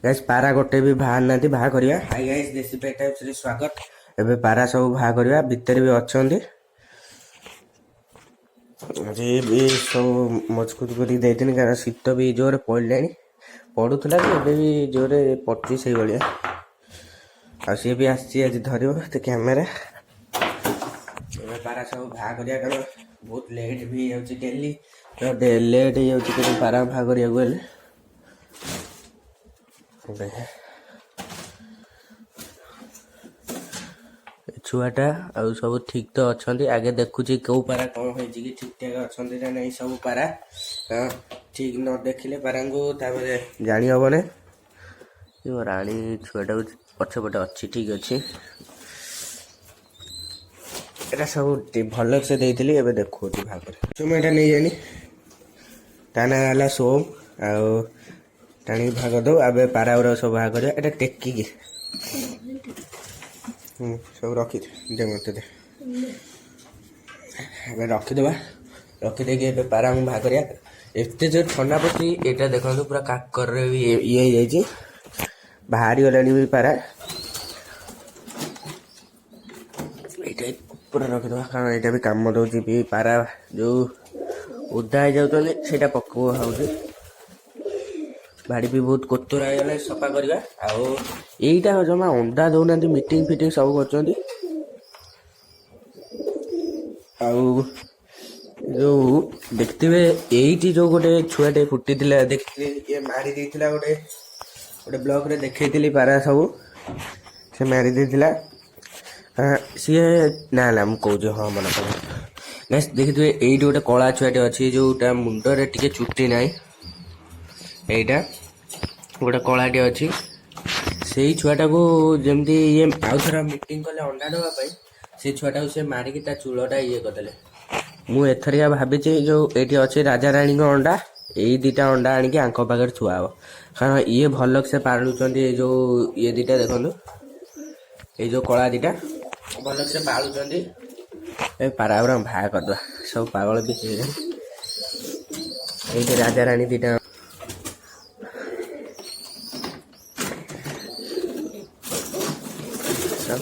Guys पारा गोटे भी बाहर ना बाहा करवा। हाय गाइस देसी पेट टाइप्स रे स्वागत। एबे पारा सब बाहा करवा भितर भी अच्छे जे भी सब मजबूत कर देती कारण शीत भी जोर पड़ा पड़ूला भी जोरे पड़ी से भाया आ सी भी आसी धर तो कैमेरा पारा सब बाहा करवा कारण बहुत लेट भी डेली तो लेट हो पारा बाहा करने छुआटा आउ सब ठीक तो अच्छा आगे देखुची कौ पारा कौन हो ठीक ठाक अच्छा ना नहीं सब पारा ठीक न देखिले पारा को जानी हेने राणी छुआटा पछपटे अच्छी ठीक अच्छी एटा सब भल से देती एवं देखो भाग तुम यहाँ नहीं जानी ता ना है सोम टाणी भाग दो आबे पारा गुरा सब भाग कर टेकिकी सब रखी दे मत दे रखीदे रखीदे पारा भाग करिया एत जो ठंडा पड़ी यहाँ देखो पूरा काकर भी ये बाहरी गला भी पारा ये पूरा रखीद कारण यहाँ भी कम दौर भी पारा जो उदा हो जाता पकू हूँ भाड़ी भी बहुत कोतरा हो सफा करवा आईटा जमा अंडा दौना मीटिंग फिटिंग सब कर जो देखते ये जो गोटे छुआटे फुटी देखते ये मारी देता गोटे गोटे ब्लॉक रे देखी पारा सब से मारी देता सी ना ना मुझे हाँ मन पड़ा देखिए ये गोटे कला छुआटे अच्छी जोटा मुंडे टे चुटी ना यहीटा गोटे कलाटे अच्छी से छुआटा को जमती ये आउ थर मीटिंग कले अंडा देवाई से छुआटा को से मारिकी चूलटा ये करदे मु एथरिया भावी जो ये अच्छे राजा राणी अंडा यही दीटा अंडा आणिकी आंक पाखे थुआ हे कारण ये भल से पालुंट जो ये दीटा देखो ये जो कला दीटा भल से पालुंट पारा गुरा भाग करदे सब पागल भी ये राजा राणी दीटा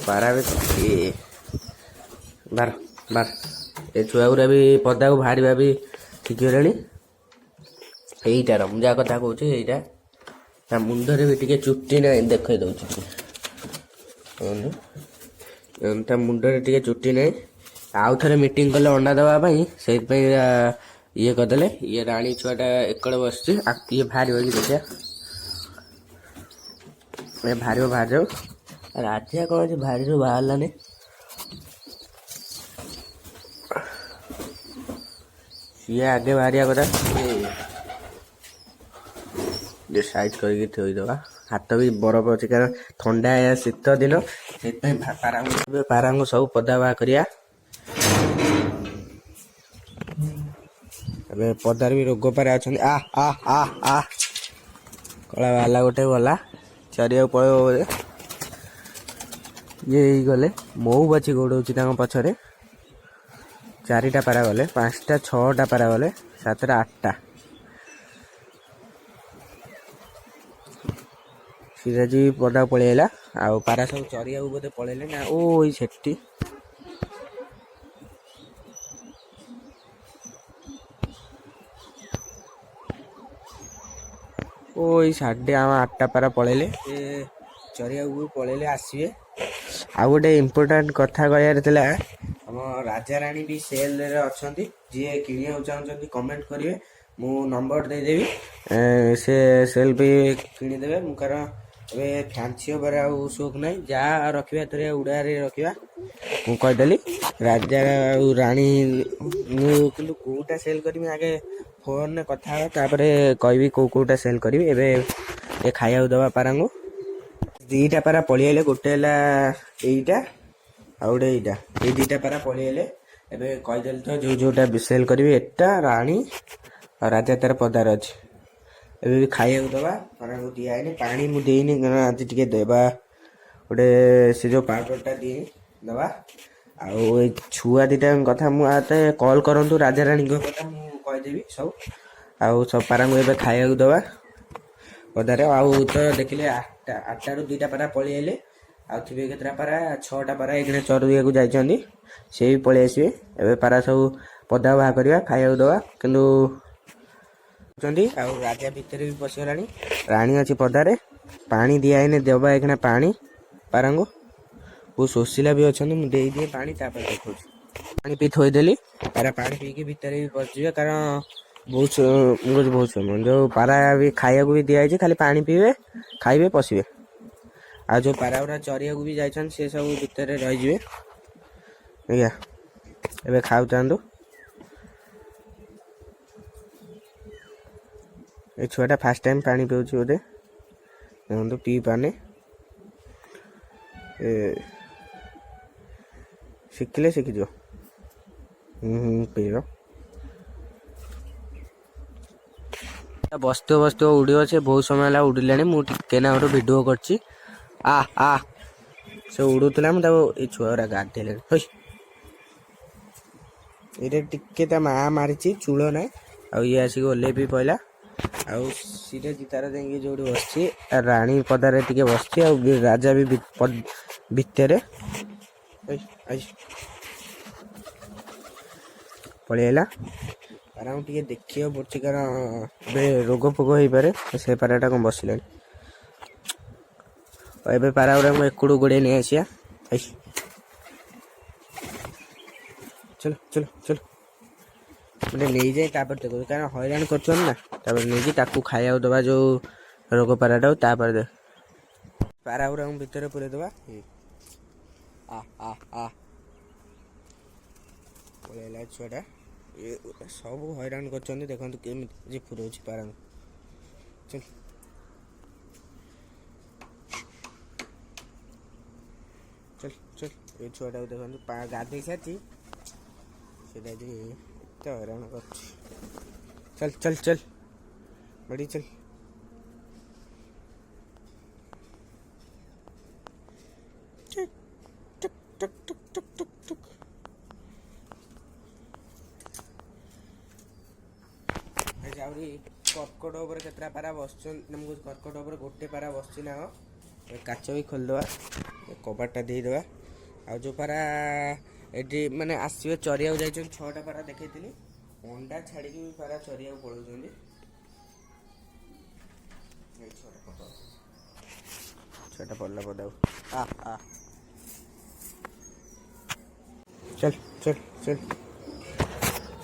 पारा भी बार बार ये छुआ गुरा भी पदा को बाहर भी ठीक है यहीटार मुझे कथा कौच यहाँ मुंडे भी टे चुटी ना देखे दौर मुंडे टे चुटी ना आउ थे मीटिंग कले अंडा देवाई से ये करदे ये राणी छुआटा एकड़े बस ये बाहर देखिए बाहर बाहर जाओ राजा कौन भारी जो बाहर लाने ये आगे बाहरिया कथा साइड करके थोईदवा हाथ भी बरफ अच्छे कारण ठंडा है शीत दिन से पारा सब पदा बाहा करिया पदार भी रोग पारे अच्छा आ आ आ आ कला बाला गोटे गला चरिया पड़े ये गले मऊ बाछी गोड़े पछरे चारिटा पारा गले 5टा 6टा पारा गले 7टा 8टा सीराजी पदा पलैला आ पारा सब चरिया बोधे पलैले ना ओ सेठी ओ 8:30 पारा पलैले चरिया पलैले आसवे आ गोटे इम्पोर्टाट कथा कहला आम राजा राणी भी सेल अच्छा जी किणा चाहते कमेंट करेंगे मु नंबर देदेवी से सेल भी किणीदे कारण ए फैंसी होबार शौक ना जहाँ रखा थोड़े उड़ारे रखा मुझेदेली राजा राणी कि कौटा सेल करी आगे फोन में कथा कहि कौटा सेल करी ए खाया दवा पारा को दीटा पारा पलियाले गोटे यहीटा आ गोटे यहीटा ये दीटा पारा पलियाले एबे कहीदेली तो जो जोटा सेल करी एटा राणी और राजा तार पदार अच्छे एबे खाया दवा पारा को दिखाई पानी मुझे आज टे देवा गोटे से जो पाउडरटा दिए दवा आ छुआ दीटा कथा मुझे कल करूँ राजा राणी कथा मुझेदेवी सब आ सब पारा को खाया दवा ପଦାରେ। ଆଉ ତ ଦେଖିଲେ ଆଠଟାରୁ 2ଟା ପାରା ପଳେଇ ଆଇଲେ। ଆଉ ଥିବେ କେତେଟା ପାରା 6ଟା ପାରା ଏଇଖିଣା ଚରିବାକୁ ଯାଇଛନ୍ତି, ସେ ବି ପଳେଇ ଆସିବେ। ଏବେ ପାରା ସବୁ ପଦା ବାହା କରିବା, ଖାଇବାକୁ ଦେବା। କିନ୍ତୁ ଆଉ ରାଜା ଭିତରେ ବି ପଶିଗଲାଣି, ରାଣୀ ଅଛି ପଦାରେ। ପାଣି ଦିଆହେଇନି, ଦେବା ଏଇଖିଣା ପାଣି ପାରାଙ୍କୁ। ବହୁତ ଶୋଷିଲା ବି ଅଛନ୍ତି, ମୁଁ ଦେଇଦିଏ ପାଣି ତାପରେ ଦେଖାଉଛି। ପାଣି ପିଇ ଥୋଇଦେଲି, ପାରା ପାଣି ପିଇକି ଭିତରେ ବି ପଶିଯିବେ, କାରଣ ବହୁତ ସମୟ ଯେଉଁ ପାରା ବି ଖାଇବାକୁ ବି ଦିଆହେଇଛି, ଖାଲି ପାଣି ପିଇବେ, ଖାଇବେ, ପଶିବେ। ଆଉ ଯେଉଁ ପାରା ଗୁଡ଼ା ଚରିବାକୁ ବି ଯାଇଛନ୍ତି ସେ ସବୁ ଭିତରେ ରହିଯିବେ। ଆଜ୍ଞା, ଏବେ ଖାଉଥାନ୍ତୁ। ଏ ଛୁଆଟା ଫାଷ୍ଟ ଟାଇମ୍ ପାଣି ପିଉଛି ବୋଧେ, ଦେଖନ୍ତୁ ପିଇ ପାରୁନି। ଶିଖିଲେ ଶିଖିଯିବ। ପିଇବ। ବସ୍ତିବ ଉଡ଼ିବ, ସେ ବହୁତ ସମୟ ହେଲା ଉଡ଼ିଲାଣି। ମୁଁ ଟିକେ ନାଗୁରୁ ଭିଡ଼ିଓ କରିଛି। ସେ ଉଡ଼ୁଥିଲା, ମୁଁ ତାକୁ ଏଇ ଛୁଆଗୁରା ଗାଧେଇଲେଣି। ଏଇଟା ଟିକେ ତା ମା ମାରିଛି, ଚୂଳ ନାହିଁ। ଆଉ ଇଏ ଆସିକି ଓହ୍ଲେଇ ବି ପଇଲା। ଆଉ ସିରେ ତାର ଯାଇକି ଯୋଉଠି ବସିଛି, ରାଣୀ ପଦାରେ ଟିକେ ବସିଛି, ଆଉ ରାଜା ବି ଭିତରେ ପଳେଇ ଆଇଲା। ପାରାଙ୍କୁ ଟିକେ ଦେଖିବାକୁ ପଡୁଛି, କାରଣ ଏବେ ରୋଗ ଫୋଗ ହେଇପାରେ। ସେ ପାରାଟା କ'ଣ ବସିଲାଣି। ଏବେ ପାରା ଗୁଡ଼ା ମୁଁ ଏକୁଟୁ ଗୋଡ଼େଇ ନେଇ ଆସିବା। ଚାଲ ଗୋଟେ ନେଇଯାଏ, ତାପରେ ଦେଖୁଛୁ, କାରଣ ହଇରାଣ କରୁଛନ୍ତି ନା। ତାପରେ ନେଇକି ତାକୁ ଖାଇବାକୁ ଦେବା, ଯେଉଁ ରୋଗ ପାରାଟାକୁ। ତାପରେ ପାରା ଗୁଡ଼ାକୁ ଭିତରେ ପୁରେଇ ଦେବା। ପଳେଇଲା ଛୁଆଟା। ସବୁ ହଇରାଣ କରୁଛନ୍ତି, ଦେଖନ୍ତୁ କେମିତି ପୁରଉଛି ପାରାଙ୍କୁ। ଚାଲ ଏ ଛୁଆଟାକୁ ଦେଖନ୍ତୁ, ଗାଧେଇ ସାରିଛି, ସେଟା ଏତେ ହଇରାଣ କରୁଛି। ଚାଲ ବଡ଼ି ଚାଲ। ଆହୁରି କର୍କଟ ଉପରେ କେତେଟା ପାରା ବସୁଛନ୍ତି। ମୁଁ କହୁଛି କର୍କଟ ଉପରେ ଗୋଟେ ପାରା ବସୁଛି ନା କ'ଣ। କାଚ ବି ଖୋଲିଦେବା, କବାଟଟା ଦେଇଦେବା। ଆଉ ଯେଉଁ ପାରା ଏଠି ମାନେ ଆସିବେ ଚରିବାକୁ ଯାଇଛନ୍ତି, 6ଟା ପାରା ଦେଖେଇଥିଲି। ଅଣ୍ଡା ଛାଡ଼ିକି ବି ପାରା ଚରିବାକୁ ପଳାଉଛନ୍ତି। ଛୁଆଟା ପଡ଼ିଲା ପଦାକୁ। ଚାଲ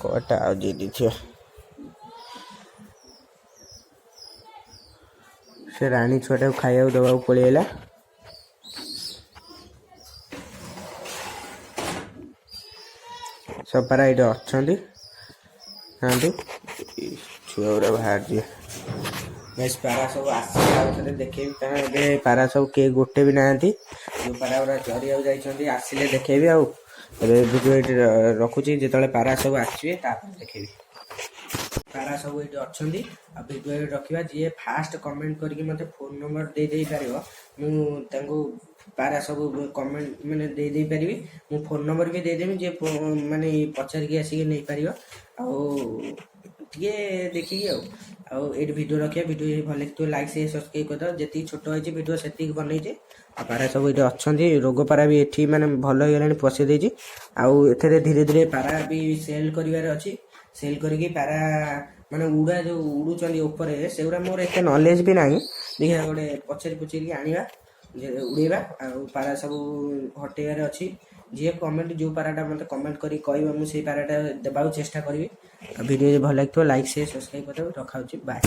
କବାଟଟା ଆଉ ଦେଇ ଦେଇଥିବା। ସେ ରାଣୀ ଛୁଆଟାକୁ ଖାଇବାକୁ ଦେବାକୁ ପଳେଇ ଆଇଲା। ସବୁ ପାରା ଏଇଠି ଅଛନ୍ତି, ଖାଆନ୍ତୁ। ଛୁଆ ଗୁଡ଼ା ବାହାରିଯିବେ। ପାରା ସବୁ ଆସିଲେ ଆଉ ଥରେ ଦେଖେଇବି, କାରଣ ଏବେ ପାରା ସବୁ କେହି ଗୋଟେ ବି ନାହାନ୍ତି। ଯେଉଁ ପାରା ଗୁଡ଼ା ଚରିବାକୁ ଯାଇଛନ୍ତି ଆସିଲେ ଦେଖେଇବି। ଆଉ ଏବେ ଭିଡ଼ିଓ ଏଇଠି ରଖୁଛି, ଯେତେବେଳେ ପାରା ସବୁ ଆସିବେ ତାପରେ ଦେଖେଇବି। ପାରା ସବୁ ଏଇଠି ଅଛନ୍ତି, ଆଉ ଭିଡ଼ିଓ ଏଇଠି ରଖିବା। ଯିଏ ଫାଷ୍ଟ କମେଣ୍ଟ କରିକି ମୋତେ ଫୋନ୍ ନମ୍ବର ଦେଇପାରିବ, ମୁଁ ତାଙ୍କୁ ପାରା ସବୁ କମେଣ୍ଟ ମାନେ ଦେଇପାରିବି। ମୁଁ ଫୋନ୍ ନମ୍ବର ବି ଦେଇଦେବି, ଯିଏ ମାନେ ପଚାରିକି ଆସିକି ନେଇପାରିବ। ଆଉ ଟିକେ ଦେଖିକି ଆଉ ଏଇଠି ଭିଡ଼ିଓ ରଖିବା। ଭିଡ଼ିଓ ଭଲ ଲାଗିଥିବ ଲାଇକ୍ ସେୟାର ସବସ୍କ୍ରାଇବ୍ କରିଦେବ। ଯେତିକି ଛୋଟ ହେଇଛି ଭିଡ଼ିଓ ସେତିକି ବନେଇଛି। ଆଉ ପାରା ସବୁ ଏଇଠି ଅଛନ୍ତି, ରୋଗ ପାରା ବି ଏଠି ମାନେ ଭଲ ହେଇଗଲାଣି, ପଶି ଦେଇଛି। ଆଉ ଏଥିରେ ଧୀରେ ଧୀରେ ପାରା ବି ସେଲ୍ କରିବାର ଅଛି। ସେଲ୍ କରିକି ପାରା ମାନେ ଯେଉଁ ଉଡ଼ୁଛନ୍ତି ଉପରେ, ସେଗୁଡ଼ା ମୋର ଏତେ ନଲେଜ ବି ନାହିଁ। ଦେଖିବା ଗୋଟେ ପଚାରିକି ଆଣିବା, ଉଡ଼େଇବା। ଆଉ ପାରା ସବୁ ହଟେଇବାର ଅଛି। ଯିଏ କମେଣ୍ଟ ଯେଉଁ ପାରାଟା ମୋତେ କମେଣ୍ଟ କରିକି କହିବ, ମୁଁ ସେଇ ପାରାଟା ଦେବାକୁ ଚେଷ୍ଟା କରିବି। ଆଉ ଭିଡ଼ିଓ ଯଦି ଭଲ ଲାଗିଥିବ ଲାଇକ୍ ସେୟାର ସବସ୍କ୍ରାଇବ୍ କରିଦେବ। ରଖାଉଛି, ବାଏ।